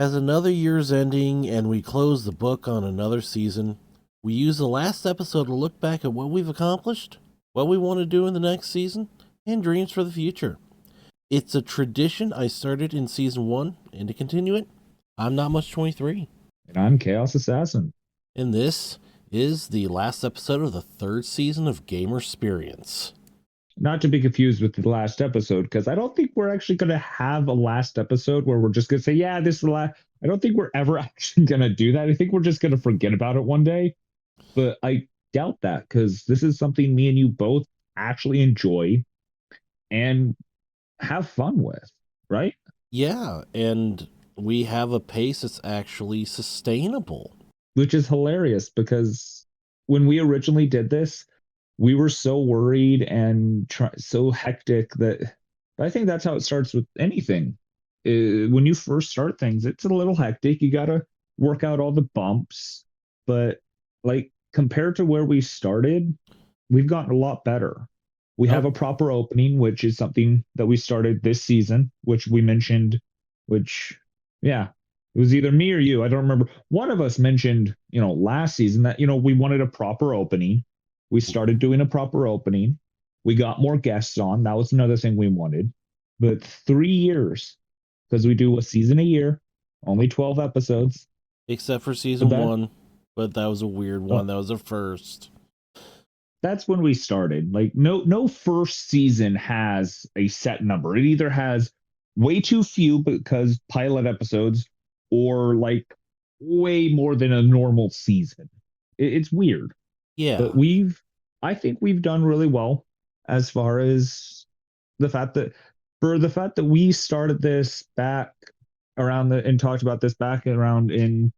As another year's ending and we close the book on another season, we use the last episode to look back at what we've accomplished, what we want to do in the next season, and dreams for the future. It's a tradition I started in season 1, and to continue it, I'm Not Much 23. And I'm ChoasAssassin. And this is the last episode of the 3rd season of Gamersperience. Not to be confused with the last episode, because I don't think we're actually going to have a last episode where we're just going to say, yeah, this is the last. I don't think we're ever actually going to do that. I think we're just going to forget about it one day. But I doubt that, because this is something me and you both actually enjoy and have fun with, right? Yeah, and we have a pace that's actually sustainable. Which is hilarious, because when we originally did this, we were so worried and so hectic that I think that's how it starts with anything. When you first start things, it's a little hectic. You got to work out all the bumps. But like compared to where we started, we've gotten a lot better. We have a proper opening, which is something that we started this season, which we mentioned, which, yeah, it was either me or you. I don't remember. One of us mentioned, last season that, we wanted a proper opening. We started doing a proper opening. We got more guests on. That was another thing we wanted. But 3 years, because we do a season a year, only 12 episodes. Except for season 1, but that was a weird one. That was the first. That's when we started. Like no first season has a set number. It either has way too few because pilot episodes, or like way more than a normal season. It's weird. Yeah. But I think we've done really well as far as the fact that we started this back and talked about this back around in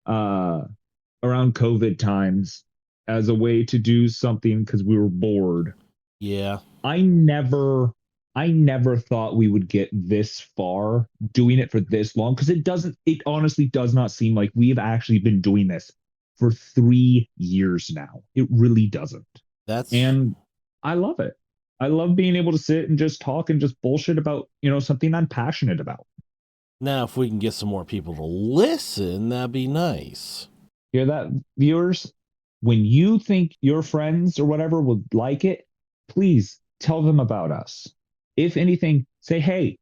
around COVID times as a way to do something because we were bored. Yeah. I never thought we would get this far doing it for this long, because it honestly does not seem like we've actually been doing this for 3 years now. It really doesn't. And I love it. I love being able to sit and just talk and just bullshit about, something I'm passionate about. Now, if we can get some more people to listen, that'd be nice. Hear that, viewers? When you think your friends or whatever would like it, please tell them about us. If anything, say, hey,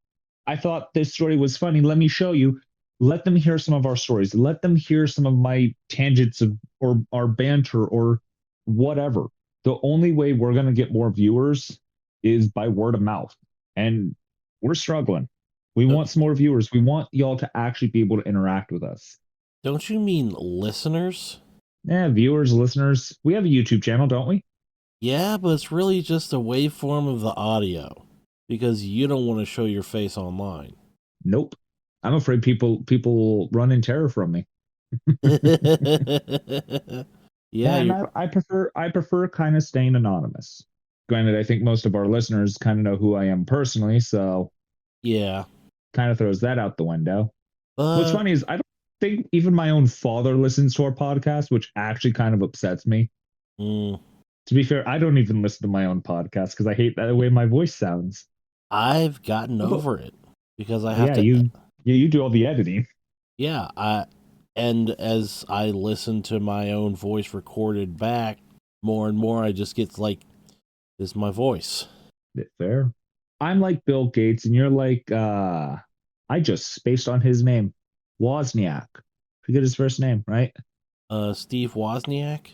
I thought this story was funny. Let me show you. Let them hear some of our stories. Let them hear some of my tangents or our banter or whatever. The only way we're going to get more viewers is by word of mouth. And we're struggling. We want some more viewers. We want y'all to actually be able to interact with us. Don't you mean listeners? Yeah, viewers, listeners. We have a YouTube channel, don't we? Yeah, but it's really just a waveform of the audio, because you don't want to show your face online. Nope. I'm afraid people will run in terror from me. Yeah, I prefer kind of staying anonymous. Granted, I think most of our listeners kind of know who I am personally, so yeah, kind of throws that out the window. What's funny is I don't think even my own father listens to our podcast, which actually kind of upsets me. To be fair, I don't even listen to my own podcast because I hate the way my voice sounds. I've gotten over it because I have to. You do all the editing. Yeah, and as I listen to my own voice recorded back more and more, I just get like, this is my voice. Fair. I'm like Bill Gates, and you're like, I just spaced on his name, Wozniak. Forget his first name, right? Steve Wozniak.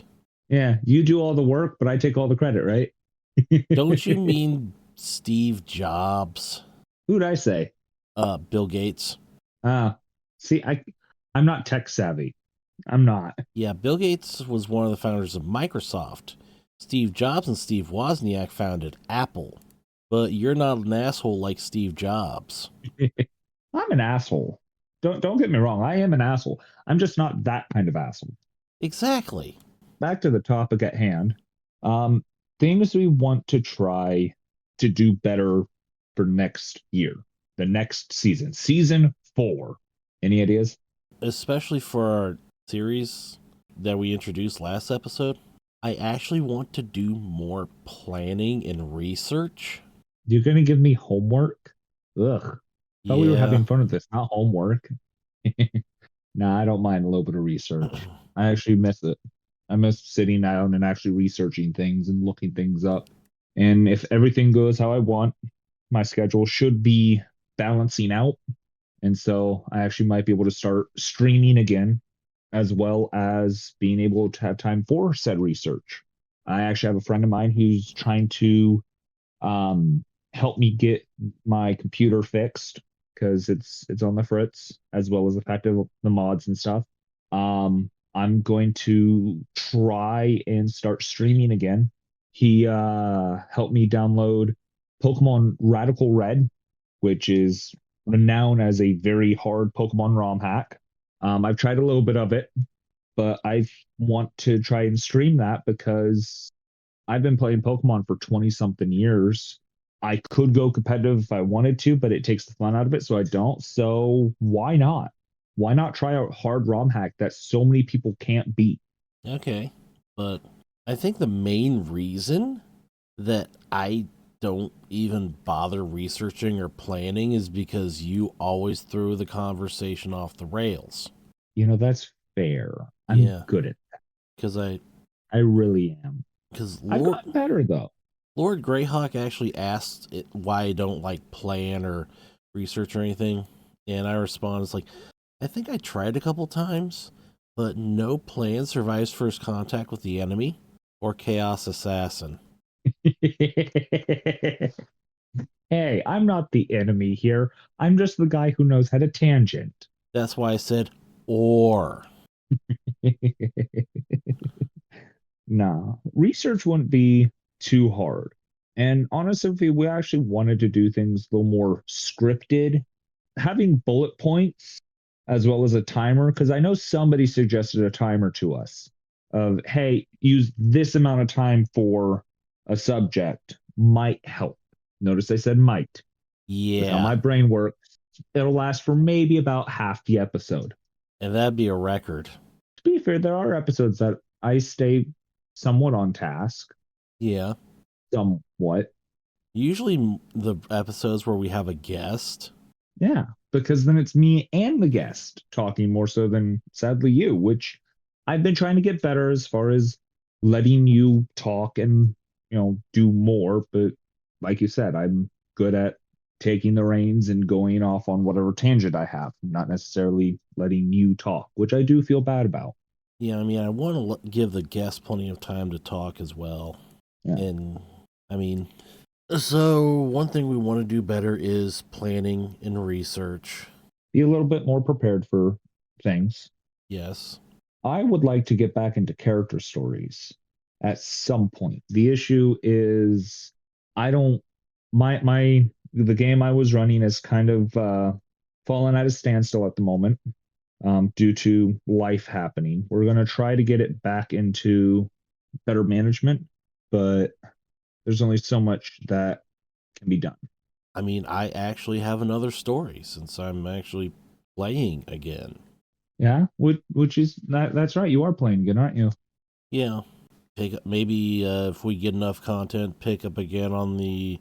Yeah, you do all the work, but I take all the credit, right? Don't you mean Steve Jobs? Who'd I say? Bill Gates. See, I'm not tech savvy. I'm not. Yeah, Bill Gates was one of the founders of Microsoft. Steve Jobs and Steve Wozniak founded Apple. But you're not an asshole like Steve Jobs. I'm an asshole. Don't get me wrong. I am an asshole. I'm just not that kind of asshole. Exactly. Back to the topic at hand. Things we want to try to do better for next year, the next season, season 4. Any ideas? Especially for our series that we introduced last episode, I actually want to do more planning and research. You're going to give me homework? Ugh. Thought we were having fun with this, not homework. No, I don't mind a little bit of research. I actually miss it. I miss sitting down and actually researching things and looking things up. And if everything goes how I want, my schedule should be balancing out. And so I actually might be able to start streaming again, as well as being able to have time for said research. I actually have a friend of mine who's trying to um, help me get my computer fixed because it's on the fritz, as well as the fact of the mods and stuff. I'm going to try and start streaming again. He helped me download Pokemon Radical Red, which is renowned as a very hard Pokemon ROM hack. I've tried a little bit of it, but I want to try and stream that because I've been playing Pokemon for 20 something years. I could go competitive if I wanted to, but it takes the fun out of it, so I don't. So why not? Why not try a hard ROM hack that so many people can't beat? Okay. But I think the main reason that I don't even bother researching or planning is because you always threw the conversation off the rails. That's fair. I'm Yeah. good at Because I really am. because I've Lord gotten better though. Lord Greyhawk actually asked why I don't like plan or research or anything, and I responded it's like, I think I tried a couple times, but no plan survives first contact with the enemy or Chaos Assassin. Hey, I'm not the enemy here. I'm just the guy who knows how to tangent. That's why I said or. No, research wouldn't be too hard. And honestly, if we actually wanted to do things a little more scripted, having bullet points as well as a timer, because I know somebody suggested a timer to us of, hey, use this amount of time for a subject might help. Notice I said might. With how Yeah, my brain works, it'll last for maybe about half the episode. and that'd be a record. To be fair, there are episodes that I stay somewhat on task, Yeah. somewhat. Usually the episodes where we have a guest. Yeah, because then it's me and the guest talking more so than sadly you, which I've been trying to get better as far as letting you talk and, do more. But like you said, I'm good at taking the reins and going off on whatever tangent I have, not necessarily letting you talk, which I do feel bad about. Yeah, I mean, I want to give the guest plenty of time to talk as well. Yeah. And, I mean, so one thing we want to do better is planning and research. Be a little bit more prepared for things. Yes. I would like to get back into character stories at some point. The issue is I don't my the game I was running is kind of fallen at a standstill at the moment due to life happening. We're going to try to get it back into better management, but there's only so much that can be done. I mean, I actually have another story since I'm actually playing again. Yeah, which is that's right. You are playing again, aren't you? Yeah. Pick up, maybe if we get enough content, pick up again on the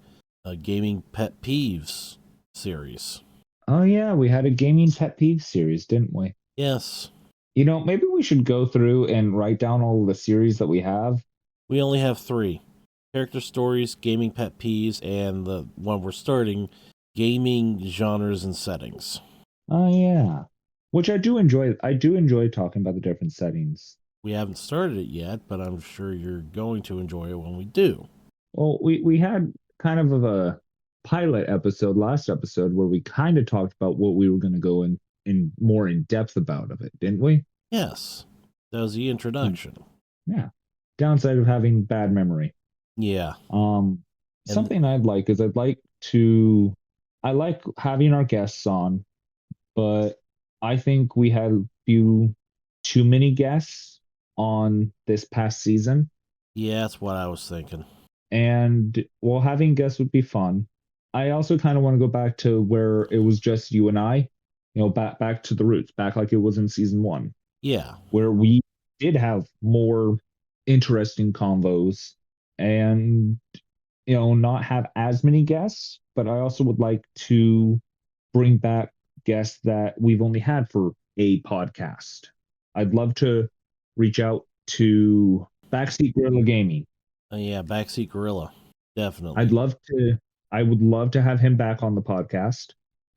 gaming pet peeves series. Oh yeah, we had a gaming pet peeve series, didn't we? Yes. Maybe we should go through and write down all of the series that we have. We only have three character stories, gaming pet peeves, and the one we're starting, gaming genres and settings. Oh yeah. Which I do enjoy. I do enjoy talking about the different settings. We haven't started it yet, but I'm sure you're going to enjoy it when we do. Well, we had kind of a pilot episode last episode where we kind of talked about what we were going to go in more in depth about of it, didn't we? Yes. That was the introduction. Yeah. Downside of having bad memory. Yeah. Um, And something I'd like is I like having our guests on, but I think we had a few too many guests on this past season. yeah, that's what I was thinking. And while having guests would be fun, I also kind of want to go back to where it was just you and I, back to the roots, back like it was in season one, Yeah. where we did have more interesting convos and not have as many guests. But I also would like to bring back guests that we've only had for a podcast. I'd love to reach out to Backseat Gorilla Gaming. Yeah, Backseat Gorilla. I'd Definitely. love to. I would love to have him back on the podcast.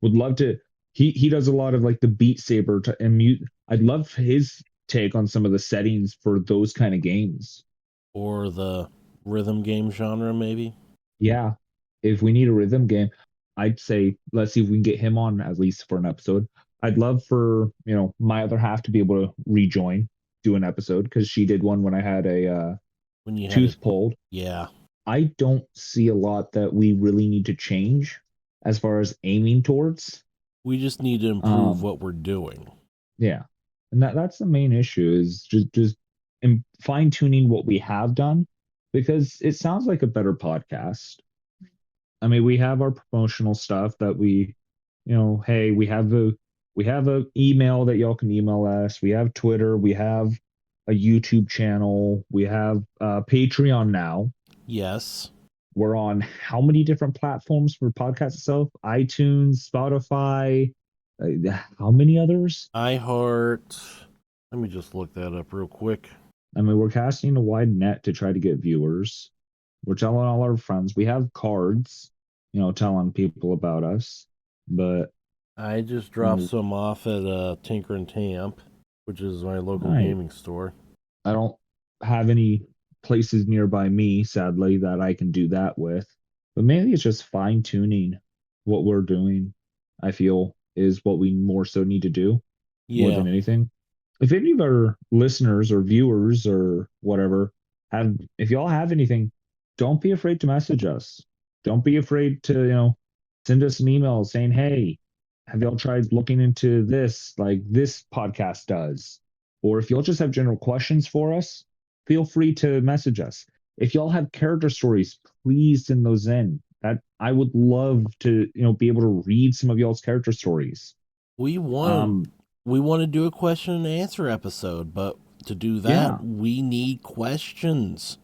Would love to. He does a lot of like the Beat Saber and mute. I'd love his take on some of the settings for those kind of games. Or the rhythm game genre, maybe. Yeah, if we need a rhythm game, I'd say let's see if we can get him on at least for an episode. I'd love for my other half to be able to rejoin, do an episode because she did one when I had a When you had it. tooth pulled. Yeah. I don't see a lot that we really need to change as far as aiming towards. We just need to improve what we're doing. Yeah, and that's the main issue is just fine tuning what we have done because it sounds like a better podcast. I mean, we have our promotional stuff that hey, we have a email that y'all can email us. We have Twitter. We have a YouTube channel. We have Patreon now. Yes. We're on how many different platforms for podcast itself? iTunes, Spotify, how many others? iHeart. Let me just look that up real quick. I mean, we're casting a wide net to try to get viewers. We're telling all our friends. We have cards, telling people about us. But I just dropped some off at Tinker and Tamp, which is my local nice. gaming store. I don't have any places nearby me, sadly, that I can do that with. But maybe it's just fine tuning what we're doing, I feel, is what we more so need to do more than anything. If any of our listeners or viewers or whatever if y'all have anything, don't be afraid to message us. Don't be afraid to, send us an email saying, hey, have y'all tried looking into this like this podcast does? Or if y'all just have general questions for us, feel free to message us. If y'all have character stories, please send those in. That I would love to, be able to read some of y'all's character stories. We want to do a question and answer episode, but to do that, we need questions.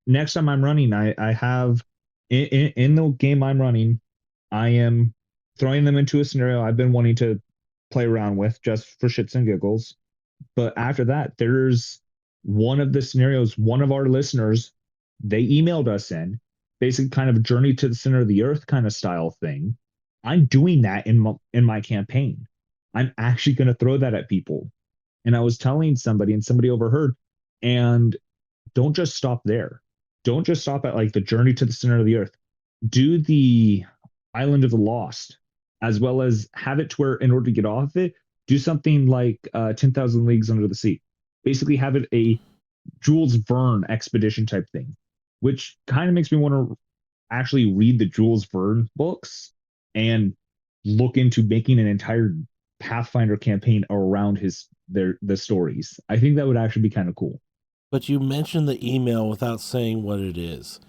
Next time I'm running, I have in the game I'm running, I am throwing them into a scenario I've been wanting to play around with just for shits and giggles. But after that, there's one of the scenarios, one of our listeners, they emailed us in, basically kind of a journey to the center of the earth kind of style thing. I'm doing that in my campaign. I'm actually going to throw that at people. And I was telling somebody and somebody overheard, and don't just stop there. Don't just stop at like the journey to the center of the earth. Do the Island of the Lost, as well as have it to where in order to get off it, do something like 10,000 Leagues Under the Sea. Basically have it a Jules Verne expedition type thing, which kind of makes me want to actually read the Jules Verne books and look into making an entire Pathfinder campaign around the stories. I think that would actually be kind of cool. But you mentioned the email without saying what it is.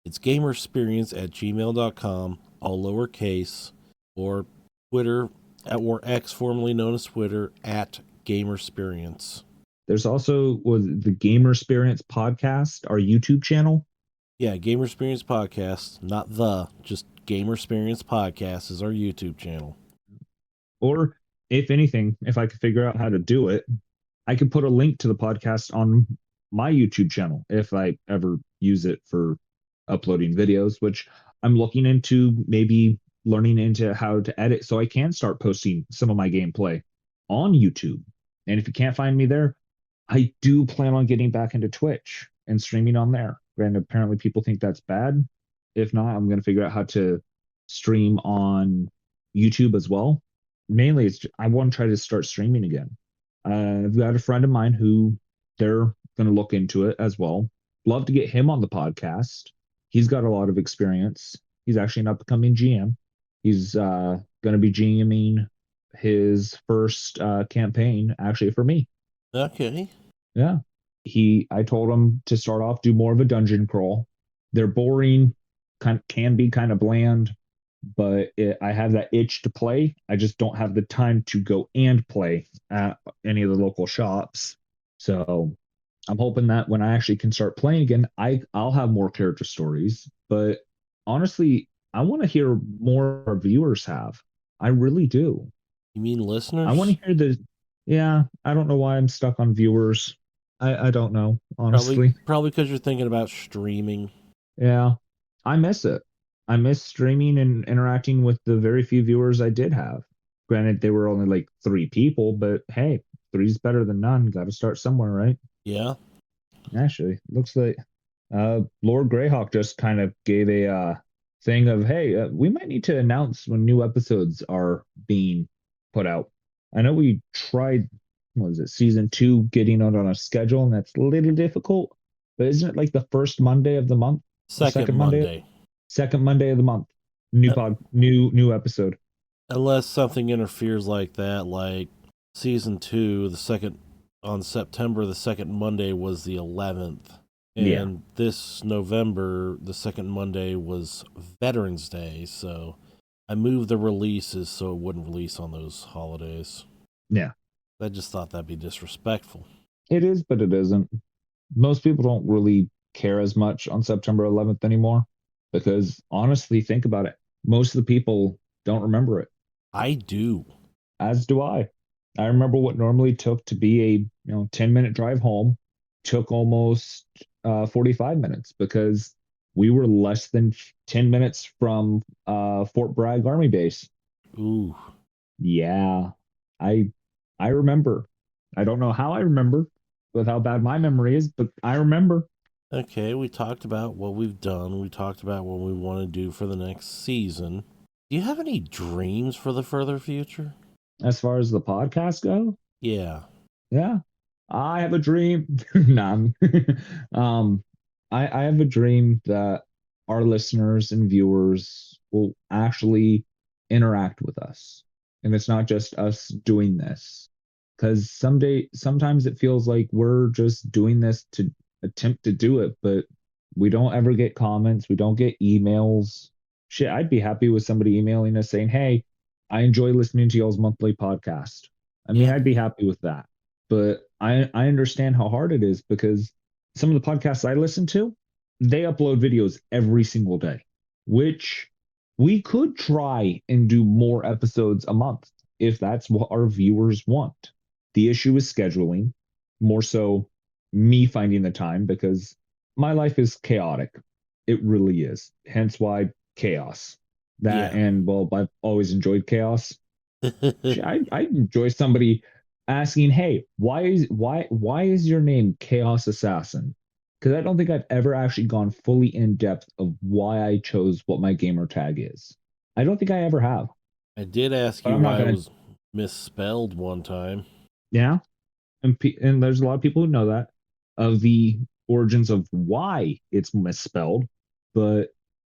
It's gamersperience@gmail.com, all lowercase, or Twitter, or X, formerly known as Twitter, @gamersperience. There's also the Gamersperience podcast, our YouTube channel. Yeah, Gamersperience Podcast, not just Gamersperience Podcast is our YouTube channel. Or if anything, if I could figure out how to do it, I could put a link to the podcast on my YouTube channel if I ever use it for uploading videos, which I'm looking into maybe learning into how to edit so I can start posting some of my gameplay on YouTube. And if you can't find me there, I do plan on getting back into Twitch and streaming on there. Granted, apparently people think that's bad. If not, I'm going to figure out how to stream on YouTube as well. Mainly, I want to try to start streaming again. I've got a friend of mine who they're going to look into it as well. Love to get him on the podcast. He's got a lot of experience. He's actually an upcoming GM. He's going to be GMing his first campaign actually for me. Okay. Yeah. I told him to start off, do more of a dungeon crawl. They're boring, can be kind of bland, but I have that itch to play. I just don't have the time to go and play at any of the local shops. So I'm hoping that when I actually can start playing again, I'll have more character stories. But honestly, I want to hear more our viewers have. I really do. You mean I want listeners? to hear the. Yeah, I don't know why I'm stuck on viewers. I don't know, Probably honestly. probably because you're thinking about streaming. Yeah, I miss it. I miss streaming and interacting with the very few viewers I did have. Granted, they were only like 3 people, but hey, three's better than none. Got to start somewhere, right? Yeah. Actually, looks like Lord Greyhawk just kind of gave a thing of, hey, we might need to announce when new episodes are being put out. I know we tried, what was it, season 2, getting out on a schedule, and that's a little difficult. But isn't it like the first Monday of the month or Second second Monday? Monday. Second Monday of the month. New Uh, pod, new episode. Unless something interferes like that, like season 2, the second on September the second Monday was the 11th. Yeah, And this November, the second Monday was Veterans Day, so I moved the releases so it wouldn't release on those holidays. yeah. I just thought that'd be disrespectful. It is, but it isn't. Most people don't really care as much on September 11th anymore because honestly, think about it. Most of the people don't remember it, I do. as do I. I remember what normally took to be a 10-minute drive home took almost 45 minutes because we were less than 10 minutes from Fort Bragg Army Base. Ooh. Yeah, I I remember. I don't know how I remember with how bad my memory is, but I remember. Okay, we talked about what we've done. We talked about what we want to do for the next season. Do you have any dreams for the further future? As far as the podcast go, Yeah. yeah, I have a dream. Nah, um, I have a dream that our listeners and viewers will actually interact with us, and it's not just us doing this. Because sometimes it feels like we're just doing this to attempt to do it, but we don't ever get comments. We don't get emails. Shit, I'd be happy with somebody emailing us saying, "Hey, I enjoy listening to y'all's monthly podcast." I mean, Yeah. I'd be happy with that. But I understand how hard it is because some of the podcasts I listen to, they upload videos every single day, which we could try and do more episodes a month if that's what our viewers want. The issue is scheduling, more so me finding the time because my life is chaotic. It really is. Hence why chaos. That Yeah. and well, I've always enjoyed chaos. I enjoy somebody asking, "Hey, why is your name Chaos Assassin?" Because I don't think I've ever actually gone fully in depth of why I chose what my gamer tag is. I don't think I ever have, I did ask but you I'm not why it gonna. was misspelled one time. Yeah, and there's a lot of people who know that of the origins of why it's misspelled. But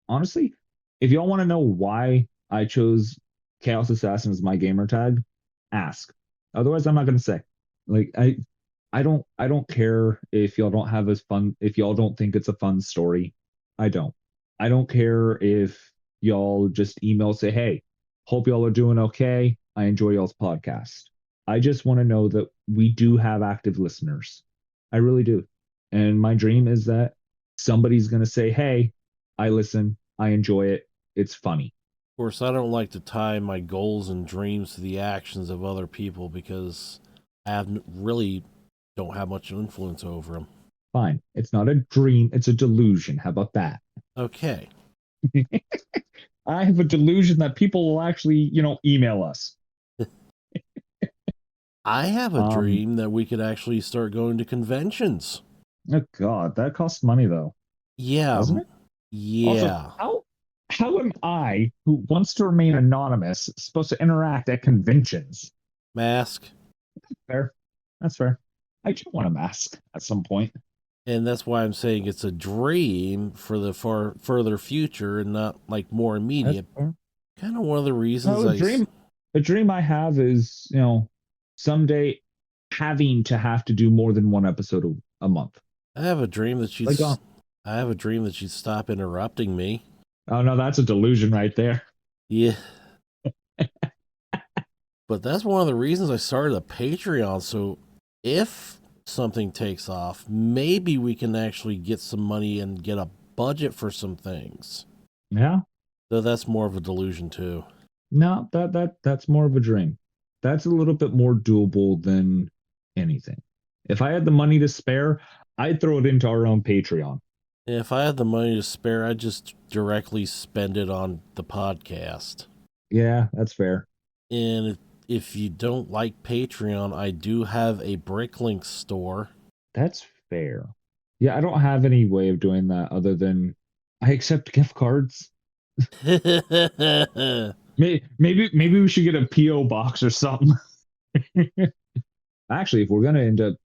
honestly, if y'all want to know why I chose Chaos Assassin as my gamer tag, ask. Otherwise, I'm not going to say. Like I don't care if y'all don't have as fun if y'all don't think it's a fun story. I don't. I don't care if y'all just email say, "Hey, hope y'all are doing okay. I enjoy y'all's podcast." I just want to know that we do have active listeners. I really do. And my dream is that somebody's going to say, "Hey, I listen. I enjoy it. It's funny." Of course, I don't like to tie my goals and dreams to the actions of other people because I really don't have much influence over them. Fine. It's not a dream, it's a delusion. How about that? Okay. I have a delusion that people will actually, email us. I have a Um, dream that we could actually start going to conventions. oh God, that costs money though, Yeah. doesn't it? Also, Yeah. how am I, who wants to remain anonymous, supposed to interact at conventions? Mask. Fair. That's fair. I do want a mask at some point. And that's why I'm saying it's a dream for the further future and not like more That's immediate. fair. Kind of one of the reasons No, a dream I have is, someday having to have to do more than one episode a month. I have a dream that Like, I have a dream that she'd stop interrupting me. oh no, that's a delusion right there. Yeah. But that's one of the reasons I started a Patreon. So if something takes off, maybe we can actually get some money and get a budget for some things. Yeah. Though that's more of a delusion too. No, that's more of a dream. that's a little bit more doable than anything. If I had the money to spare, I'd throw it into our own Patreon. If I had the money to spare, I'd just directly spend it on the podcast. Yeah, that's fair. And if you don't like Patreon, I do have a Bricklink store. That's fair. Yeah, I don't have any way of doing that other than I accept gift cards. Maybe we should get a PO box or something. Actually, if we're gonna end up,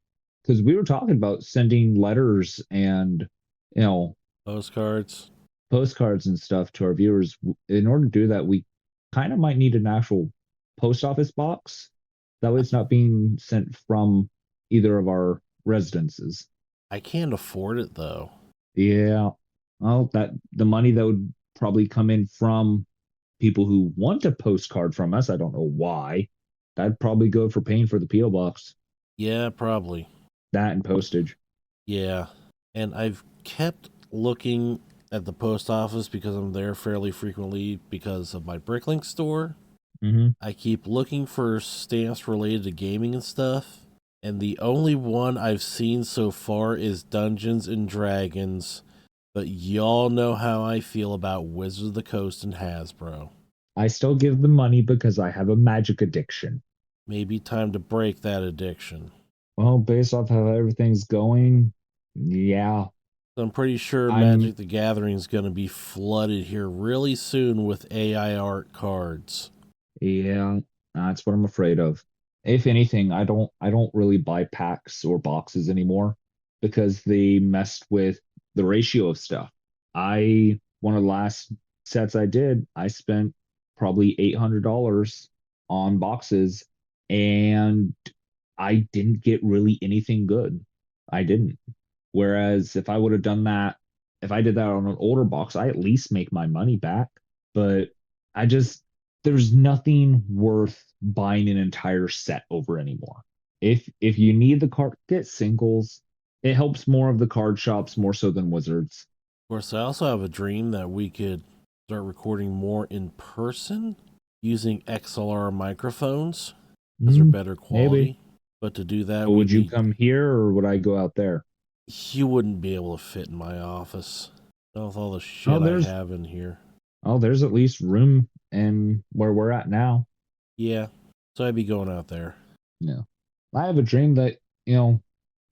because we were talking about sending letters and you know Postcards. postcards and stuff to our viewers. In order to do that, we kind of might need an actual post office box. That way, it's not being sent from either of our residences. I can't afford it though. Yeah. Well, that the money that would probably come in from people who want a postcard from us. I don't know why. That'd probably go for paying for the PO box. Yeah, probably. That and postage. Yeah. And I've kept looking at the post office because I'm there fairly frequently because of my Bricklink store. Mm-hmm. I keep looking for stamps related to gaming and stuff. And the only one I've seen so far is Dungeons and Dragons. But y'all know how I feel about Wizards of the Coast and Hasbro. I still give the money because I have a magic addiction. Maybe time to break that addiction. Well, based off how everything's going, yeah. So I'm pretty sure I'm Magic the Gathering is going to be flooded here really soon with AI art cards. yeah, that's what I'm afraid of. If anything, I don't really buy packs or boxes anymore because they messed with the ratio of stuff. I One of the last sets I did, I spent probably $800 on boxes and I didn't get really anything good. I didn't. Whereas if I would have done that, if I did that on an older box, I at least make my money back. But I just, there's nothing worth buying an entire set over anymore. If you need the card, get singles. It helps more of the card shops more so than Wizards. Of course, I also have a dream that we could start recording more in person using XLR microphones because they're better quality. Maybe. But to do that, But would you come here or would I go out there? You wouldn't be able to fit in my office. Not with all the Oh, shit I there's have in here. oh, there's at least room and where we're at now. Yeah, so I'd be going out there. Yeah. I have a dream that,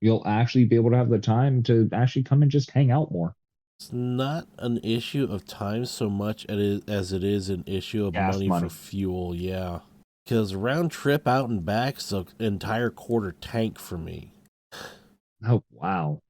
you'll actually be able to have the time to actually come and just hang out more. It's not an issue of time so much as it is an issue of Gas money for money. fuel, yeah. Because round trip out and back's an entire quarter tank for me. Oh, wow.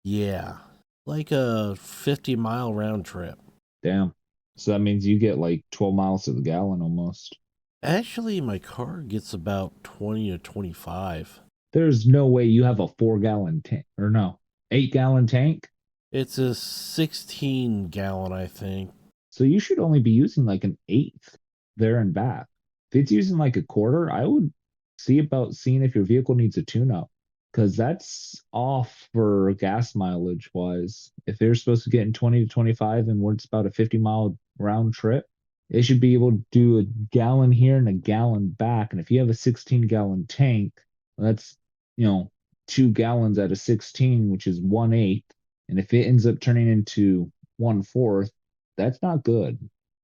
Yeah, like a 50-mile round trip. Damn. So that means you get like 12 miles to the gallon almost. Actually, my car gets about 20 to 25. There's no way you have a 4 gallon tank, or no, 8 gallon tank. It's a 16-gallon, I think. So you should only be using like an eighth there and back. If it's using like a quarter, I would see about seeing if your vehicle needs a tune up because that's off for gas mileage wise. If they're supposed to get in 20 to 25 and it's about a 50-mile round trip, they should be able to do a gallon here and a gallon back. And if you have a 16-gallon tank, that's, 2 gallons out of 16, which is 1/8. And if it ends up turning into 1/4, that's not good.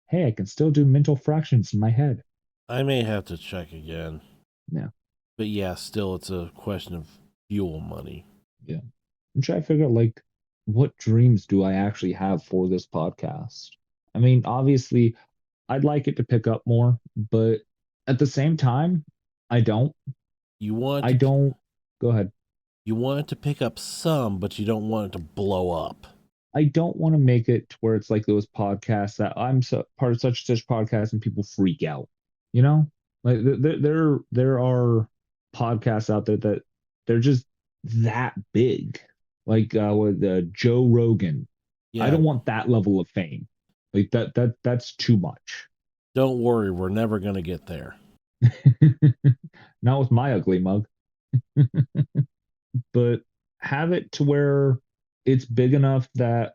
Hey, I can still do mental fractions in my head. I may have to check again. Yeah. But yeah, still, it's a question of fuel money. Yeah. I'm trying to figure out like what dreams do I actually have for this podcast? I mean, obviously, I'd like it to pick up more, but at the same time, I don't. You want I to, don't. Go ahead. you want it to pick up some, but you don't want it to blow up. I don't want to make it to where it's like those podcasts that I'm so part of such and such podcast and people freak out. You know, like there are podcasts out there that they're just that big, like with Joe Rogan. I Yeah, don't want that level of fame. Like that's too much. don't worry, we're never going to get there. Not with my ugly mug, but have it to where it's big enough that,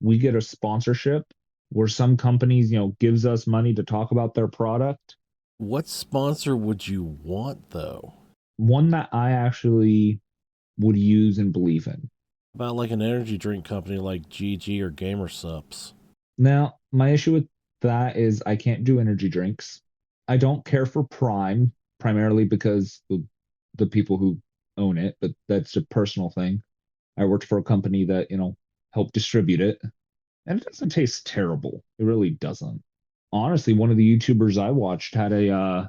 we get a sponsorship where some companies, gives us money to talk about their product What sponsor would you want, though? One that I actually would use and believe in. About like an energy drink company like GG or Gamer Sups. Now, my issue with that is I can't do energy drinks. I don't care for Prime, primarily because of the people who own it, but that's a personal thing. I worked for a company that, helped distribute it, and it doesn't taste terrible. It really doesn't. Honestly, one of the YouTubers I watched had a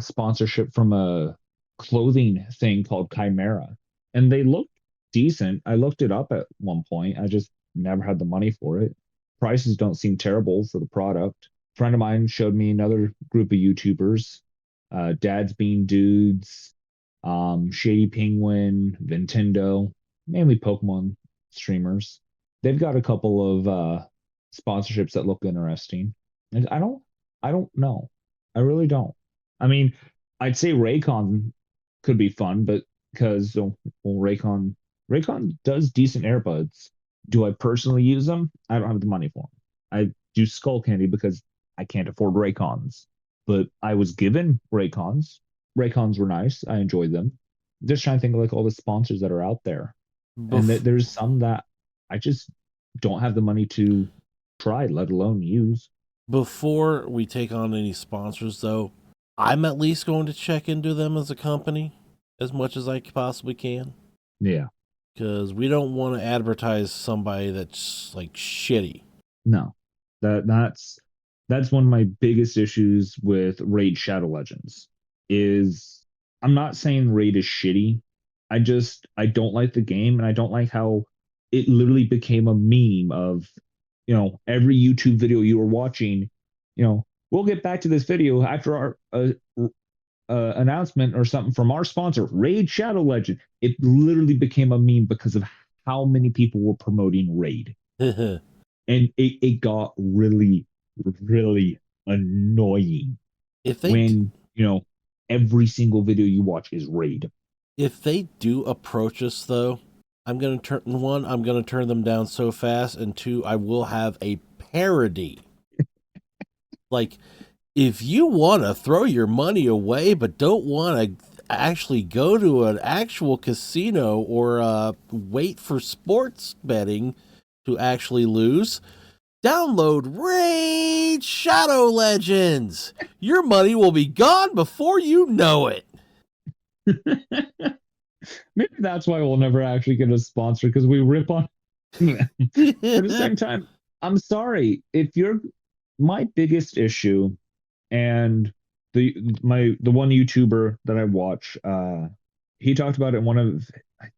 sponsorship from a clothing thing called Chimera, and they looked decent. I looked it up at one point. I just never had the money for it. Prices don't seem terrible for the product. A friend of mine showed me another group of YouTubers, Dad's Bean Dudes, Shady Penguin, Nintendo, mainly Pokemon streamers. They've got a couple of sponsorships that look interesting. And I don't know. I really don't. I mean, I'd say Raycon could be fun, but because Raycon does decent earbuds. Do I personally use them? I don't have the money for them. I do Skull Candy because I can't afford Raycons. But I was given Raycons. Raycons were nice. I enjoyed them. Just trying to think of like all the sponsors that are out there, and Bef- there's some that I just don't have the money to try, let alone use. Before we take on any sponsors, though, I'm at least going to check into them as a company as much as I possibly can. Yeah, Because we don't want to advertise somebody that's like shitty. no, that's one of my biggest issues with Raid Shadow Legends. Is I'm not saying Raid is shitty. I don't like the game, and I don't like how it literally became a meme of, every YouTube video you were watching. We'll get back to this video after our announcement or something from our sponsor, Raid Shadow Legend. It literally became a meme because of how many people were promoting Raid. if And it got really, really annoying they when, every single video you watch is Raid. if they do approach us, though, I'm gonna turn them down so fast, and two, I will have a parody. Like, if you want to throw your money away but don't want to actually go to an actual casino or wait for sports betting to actually lose, download Raid Shadow Legends. Your money will be gone before you know it. Maybe that's why we'll never actually get a sponsor because we rip on. But at the same time, I'm sorry if you're my biggest issue, and the one YouTuber that I watch, he talked about it in one of,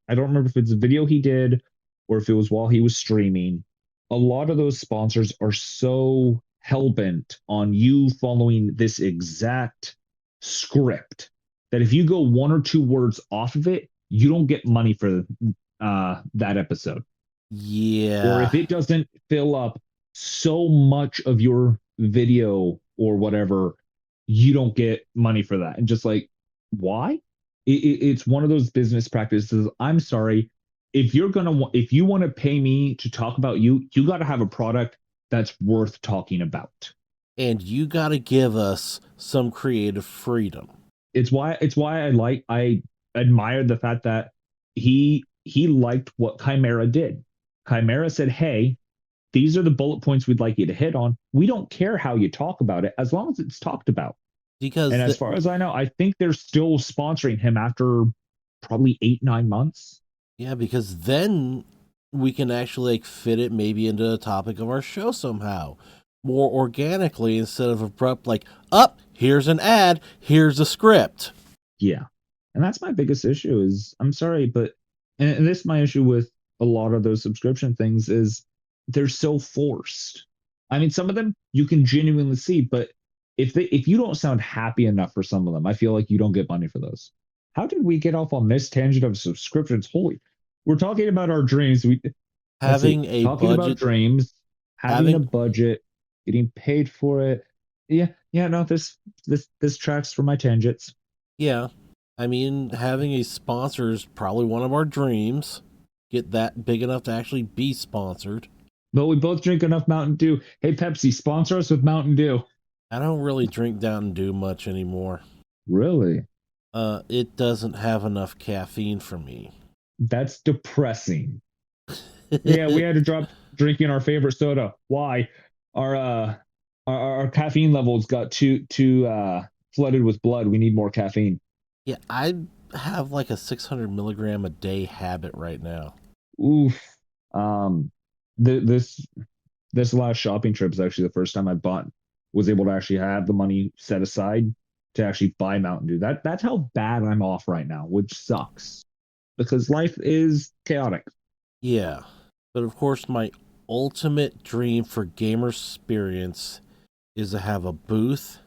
I don't remember if it's a video he did or if it was while he was streaming. A lot of those sponsors are so hell bent on you following this exact script that if you go one or two words off of it, you don't get money for that episode. Or Yeah. if it doesn't fill up so much of your video or whatever, you don't get money for that. And just like, why? It's one of those business practices. I'm sorry. If you want to pay me to talk about you, you got to have a product that's worth talking about. And you got to give us some creative freedom. I admire the fact that he liked what Chimera did. Chimera said, "Hey, these are the bullet points we'd like you to hit on. We don't care how you talk about it as long as it's talked about." Because And as far as I know, I think they're still sponsoring him after probably 8, 9 months. yeah, because then we can actually like fit it maybe into the topic of our show somehow more organically instead of abrupt like up here's an ad, here's a script. Yeah. And that's my biggest issue is I'm sorry, but and this is my issue with a lot of those subscription things is they're so forced. I mean, some of them you can genuinely see, but if you don't sound happy enough for some of them, I feel like you don't get money for those. How did we get off on this tangent of subscriptions? Holy, we're talking about our dreams. Let's see, Having a talking about budget, dreams, having a having budget, getting paid for it. Yeah, yeah, no, this tracks for my tangents. yeah, I mean having a sponsor is probably one of our dreams. Get that big enough to actually be sponsored. But we both drink enough Mountain Dew. Hey, Pepsi, sponsor us with Mountain Dew. I don't really drink Mountain Dew much anymore. Really? It doesn't have enough caffeine for me. That's depressing. Yeah, we had to drop drinking our favorite soda. Why? Our our caffeine levels got too flooded with blood. We need more caffeine. Yeah, I have like a 600 milligram a day habit right now. Oof. Um, this this last shopping trip is actually the first time I bought was able to actually have the money set aside to actually buy Mountain Dew. That's how bad I'm off right now, which sucks because life is chaotic. Yeah, but of course, my ultimate dream for gamer experience is to have a booth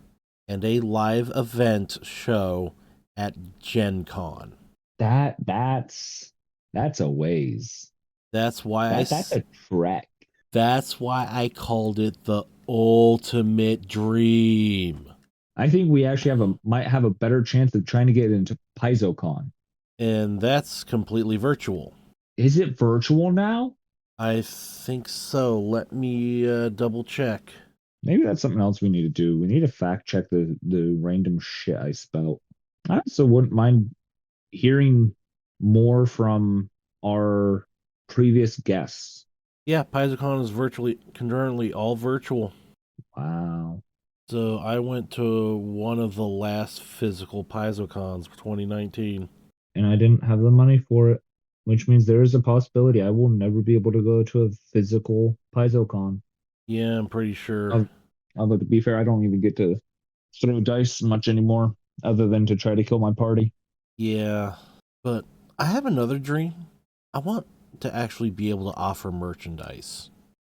and a live event show at Gen Con. That's a ways. That's why That's a trek. that's why I called it the ultimate dream. I think we actually might have a better chance of trying to get into PaizoCon. And that's completely virtual. Is it virtual now? I think so. Let me double check. Maybe that's something else we need to do. We need to fact check the random shit I spelt. I also wouldn't mind hearing more from our previous guests. Yeah, PaizoCon is virtually currently all virtual. Wow. So I went to one of the last physical PaizoCons for 2019. And I didn't have the money for it, which means there is a possibility I will never be able to go to a physical PaizoCon. Yeah, I'm pretty sure. Al- Although to be fair, I don't even get to throw dice much anymore, other than to try to kill my party. Yeah, but I have another dream. I want to actually be able to offer merchandise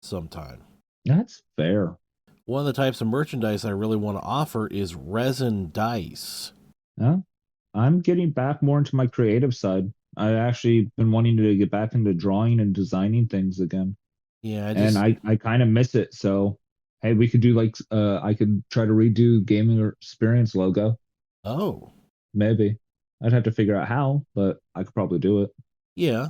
sometime. That's fair. One of the types of merchandise I really want to offer is resin dice. Yeah, I'm getting back more into my creative side. I actually been wanting to get back into drawing and designing things again, Yeah, I and just I kind of miss it. So, hey, we could do like I could try to redo gaming experience logo. oh, Maybe I'd have to figure out how, but I could probably do it. yeah,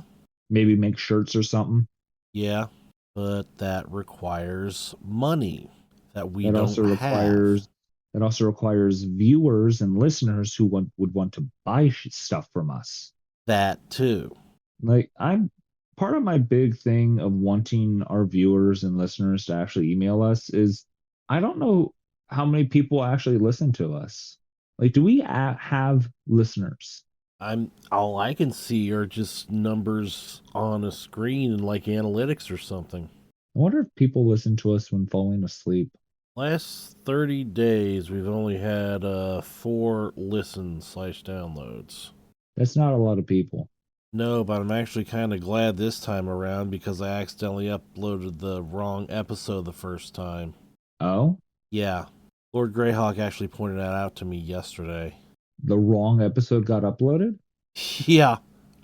Maybe make shirts or something. yeah, but that requires money that we That also don't have. requires that also requires viewers and listeners who would want to buy stuff from us. That too. Like I'm part of my big thing of wanting our viewers and listeners to actually email us is I don't know how many people actually listen to us. Like, do we have listeners? I'm all I can see are just numbers on a screen and like analytics or something. I wonder if people listen to us when falling asleep. Last 30 days, we've only had 4 listens/downloads. That's not a lot of people. No, but I'm actually kind of glad this time around because I accidentally uploaded the wrong episode the first time. Oh, Yeah, Lord Greyhawk actually pointed that out to me yesterday. the wrong episode got uploaded? Yeah,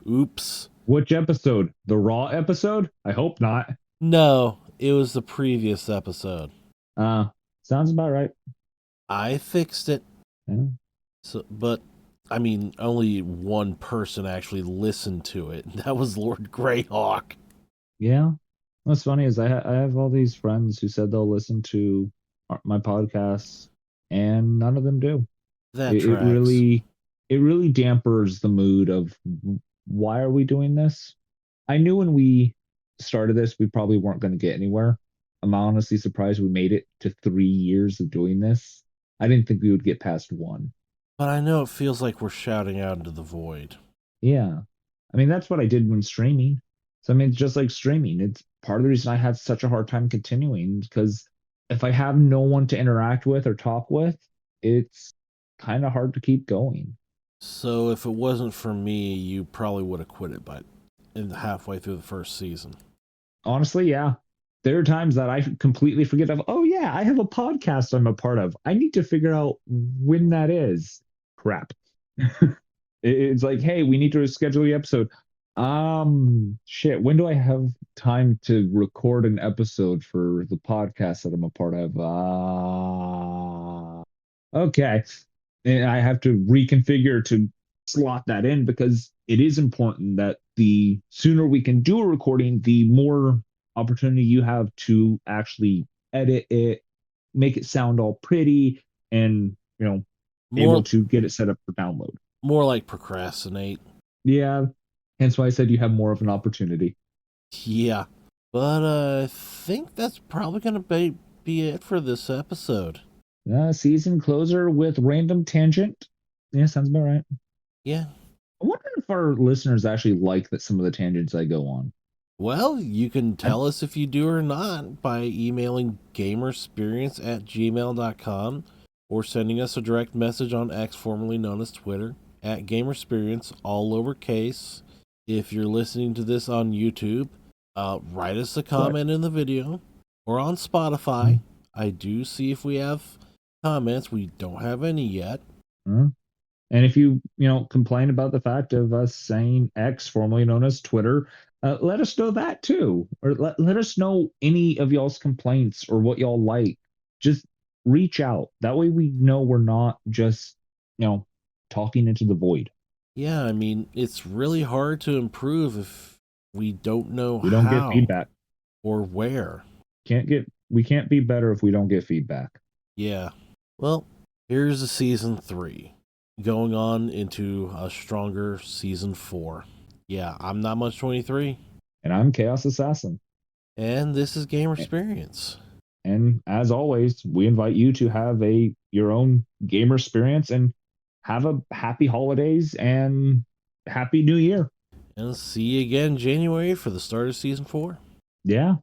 oops. Which episode? The raw episode? I hope not. No, it was the previous episode. Uh, Sounds about right. I fixed it. Yeah. So, but I mean, only one person actually listened to it. That was Lord Greyhawk. Yeah. What's funny is I have all these friends who said they'll listen to my podcasts, and none of them do. That It, it tracks. really it really dampers the mood of why are we doing this? I knew when we started this we probably weren't going to get anywhere. I'm honestly surprised we made it to 3 years of doing this. I didn't think we would get past one. But I know it feels like we're shouting out into the void. Yeah. I mean, that's what I did when streaming. So, I mean, it's just like streaming. It's part of the reason I had such a hard time continuing because if I have no one to interact with or talk with, it's kind of hard to keep going. So if it wasn't for me, you probably would have quit it by in halfway through the first season. Honestly, yeah. There are times that I completely forget of, oh, yeah, I have a podcast I'm a part of. I need to figure out when that is. Crap. It's like, hey, we need to schedule the episode. Shit, when do I have time to record an episode for the podcast that I'm a part of? Okay. And I have to reconfigure to slot that in because it is important that the sooner we can do a recording, the more opportunity you have to actually edit it, make it sound all pretty and, able More to get it set up for download. more like procrastinate. Yeah. Hence why I said you have more of an opportunity. Yeah. But I think that's probably going to be it for this episode. Season closer with random tangent. Yeah, sounds about right. Yeah. I wonder if our listeners actually like that some of the tangents I go on. Well, you can I, tell us if you do or not by emailing gamersperience@gmail.com or sending us a direct message on X, formerly known as Twitter, @gamersperience, all lowercase. If you're listening to this on YouTube, write us a comment in the video or on Spotify. I do see if we have comments. We don't have any yet. And if you, complain about the fact of us saying X, formerly known as Twitter, let us know that too. Or let us know any of y'all's complaints or what y'all like. Just reach out. That way we know we're not just, talking into the void. Yeah, I mean, it's really hard to improve if we don't know We don't get how feedback. or where. We can't be better if we don't get feedback. Yeah. Well, here's a season 3 going on into a stronger season 4. Yeah, I'm Not Much 23. And I'm ChoasAssassin. And this is Gamer Experience. And as always, we invite you to have your own gamer experience and have a happy holidays and happy new year. And see you again January for the start of season 4. Yeah.